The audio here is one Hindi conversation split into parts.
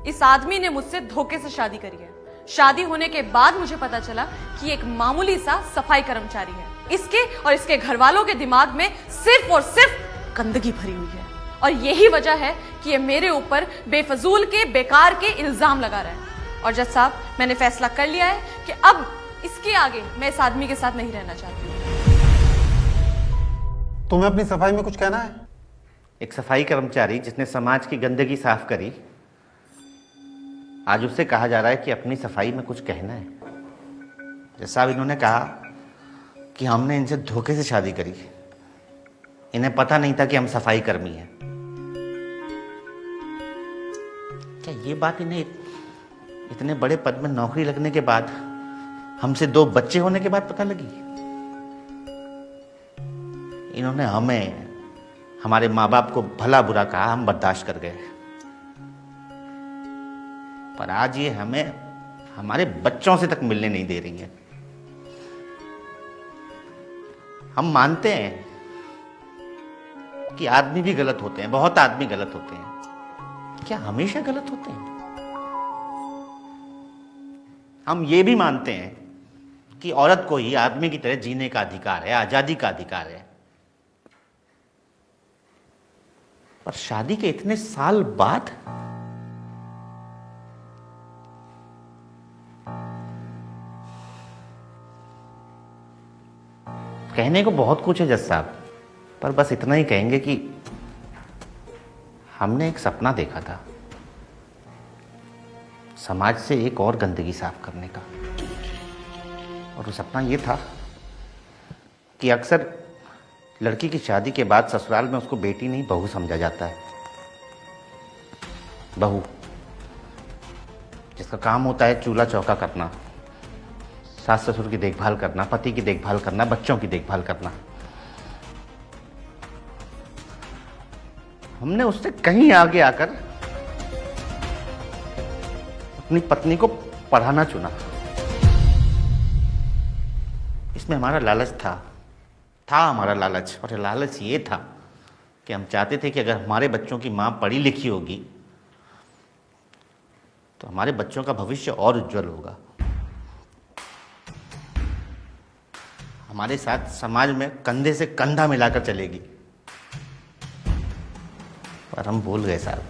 इस आदमी ने मुझसे धोखे से शादी करी है। शादी होने के बाद मुझे पता चला कि एक मामूली सा सफाई कर्मचारी है। इसके और इसके घर वालों के दिमाग में सिर्फ और सिर्फ गंदगी भरी हुई है, और यही वजह है कि ये मेरे ऊपर बेफजूल के बेकार के इल्जाम लगा रहा है। और जज साहब, मैंने फैसला कर लिया है कि अब इसके आगे मैं इस आदमी के साथ नहीं रहना चाहती हूँ। तुम्हें अपनी सफाई में कुछ कहना है? एक सफाई कर्मचारी जिसने समाज की गंदगी साफ करी, आज उससे कहा जा रहा है कि अपनी सफाई में कुछ कहना है। जैसा साहब, इन्होंने कहा कि हमने इनसे धोखे से शादी करी, इन्हें पता नहीं था कि हम सफाई कर्मी हैं। क्या ये बात इन्हें इतने बड़े पद में नौकरी लगने के बाद, हमसे 2 बच्चे होने के बाद पता लगी? इन्होंने हमें, हमारे माँ बाप को भला बुरा कहा, हम बर्दाश्त कर गए, पर आज ये हमें हमारे बच्चों से तक मिलने नहीं दे रही है। हम मानते हैं कि आदमी भी गलत होते हैं, बहुत आदमी गलत होते हैं। क्या हमेशा गलत होते हैं? हम ये भी मानते हैं कि औरत को ही आदमी की तरह जीने का अधिकार है, आजादी का अधिकार है। पर शादी के इतने साल बाद कहने को बहुत कुछ है जज साहब, पर बस इतना ही कहेंगे कि हमने एक सपना देखा था, समाज से एक और गंदगी साफ करने का। और वो सपना ये था कि अक्सर लड़की की शादी के बाद ससुराल में उसको बेटी नहीं बहू समझा जाता है। बहू जिसका काम होता है चूल्हा चौका करना, सास ससुर की देखभाल करना, पति की देखभाल करना, बच्चों की देखभाल करना। हमने उससे कहीं आगे आकर अपनी पत्नी को पढ़ाना चुना। इसमें हमारा लालच था हमारा लालच। और लालच ये था कि हम चाहते थे कि अगर हमारे बच्चों की माँ पढ़ी लिखी होगी तो हमारे बच्चों का भविष्य और उज्जवल होगा, हमारे साथ समाज में कंधे से कंधा मिलाकर चलेगी। पर हम भूल गए साहब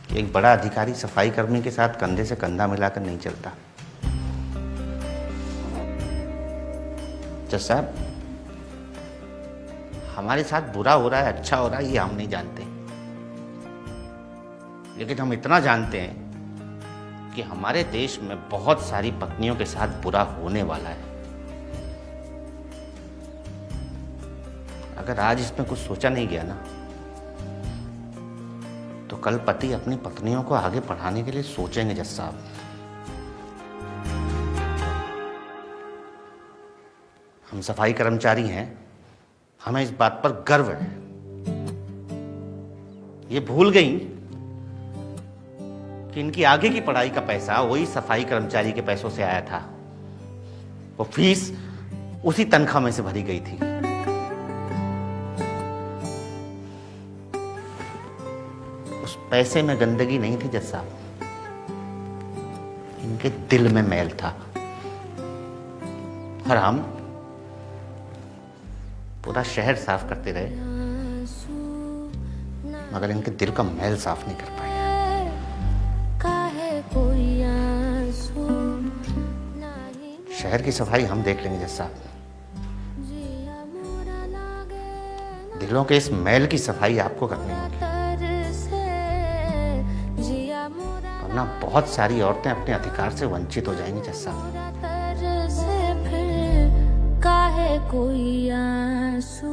कि एक बड़ा अधिकारी सफाई कर्मी के साथ कंधे से कंधा मिलाकर नहीं चलता। जज साहब, हमारे साथ बुरा हो रहा है, अच्छा हो रहा है, ये हम नहीं जानते, लेकिन हम इतना जानते हैं कि हमारे देश में बहुत सारी पत्नियों के साथ बुरा होने वाला है। अगर आज इसमें कुछ सोचा नहीं गया ना, तो कल पति अपनी पत्नियों को आगे पढ़ाने के लिए सोचेंगे जज साहब। हम सफाई कर्मचारी हैं, हमें इस बात पर गर्व है। ये भूल गई कि इनकी आगे की पढ़ाई का पैसा वही सफाई कर्मचारी के पैसों से आया था। वो फीस उसी तनख्वाह में से भरी गई थी। उस पैसे में गंदगी नहीं थी जज साहब, इनके दिल में मैल था। और हम पूरा शहर साफ करते रहे, मगर इनके दिल का मैल साफ नहीं कर पाए। शहर की सफाई हम देख लेंगे जैसा, दिलों के इस मैल की सफाई आपको करनी होगी, वरना बहुत सारी औरतें अपने अधिकार से वंचित हो जाएंगी जैसा। काहे कोई आंसू